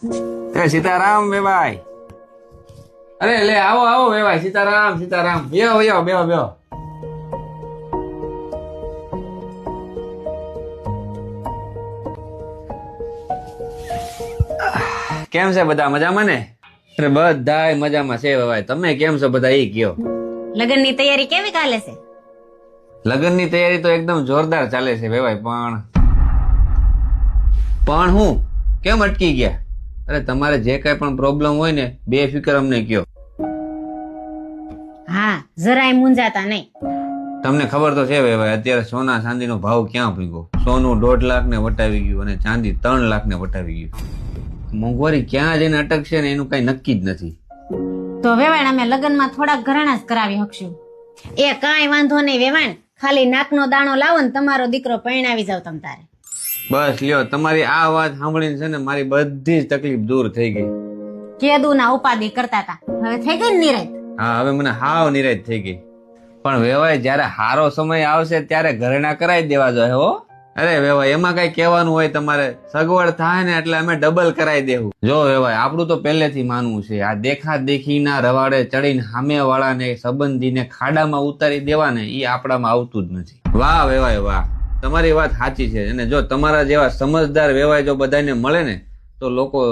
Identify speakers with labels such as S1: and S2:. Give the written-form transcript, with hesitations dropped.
S1: સીતારામ વેવાય. અરે લે આવો આવો વેવાય. સીતારામ સીતારામ. બેહો બેહો બેહો બેહો. કેમ છે બધા મજામાં ને? અરે બધાય મજામાં છે વેવાય. તમે કેમ છો બધા એ કયો?
S2: લગ્નની તૈયારી કેવી ચાલે છે?
S1: લગ્નની તૈયારી તો એકદમ જોરદાર ચાલે છે વેવાય. પણ હું કેમ અટકી ગયા? અરે તમારે જે કઈ પણ પ્રોબ્લેમ હોય ને બેફિકર અમને કયો.
S2: હા, જરાય મૂંઝાતા નહીં.
S1: તમને ખબર તો છે ભાઈ, અત્યારે સોના ચાંદીનો ભાવ ક્યાં ભીગો. સોનું 1.5 લાખ ને વટાવી ગયું અને ચાંદી 3 લાખ ને વટાવી ગયું. મોંઘવારી ક્યાં જઈને અટકશે ને એનું કઈ નક્કી જ નથી.
S2: તો વેવાણ અમે લગ્નમાં થોડાક ઘરાણા જ કરાવી શકશું. એ કાંઈ વાંધો નહીં વેવાણ, ખાલી નાકનો દાણો લાવો ને તમારો દીકરો પરણાવી જાવ તમ તારે.
S1: બસ લ્યો, તમારી આ વાત સાંભળીને છે ને મારી બધી જ તકલીફ દૂર થઈ ગઈ.
S2: કેદુના ઉપાધિ કરતા હતા, હવે થઈ ગઈ ને નિરાંત.
S1: હા, હવે મને હાવ નિરાશ થઈ ગઈ. પણ વેવાય જયારે હારો સમય આવશે ત્યારે ઘરેણા કરાવી દેવા જોઈએ હો. અરે વેવાય, એમાં કઈ કહેવાનું હોય તમારે? સગવડ થાય ને એટલે અમે ડબલ કરાવી દેવું. જો વેવાય, આપણું તો પહેલેથી માનવું છે, આ દેખા દેખીના રવાડે ચડીને સામે વાળાને સંબંધીને ખાડામાં ઉતારી દેવાને એ આપણામાં આવતું જ નથી. વાહ વેવાય વાહ, તમારી વાત સાચી છે. અને જો તમારા જેવા સમજદાર વેવાય જો બધાને મળે ને તો લોકો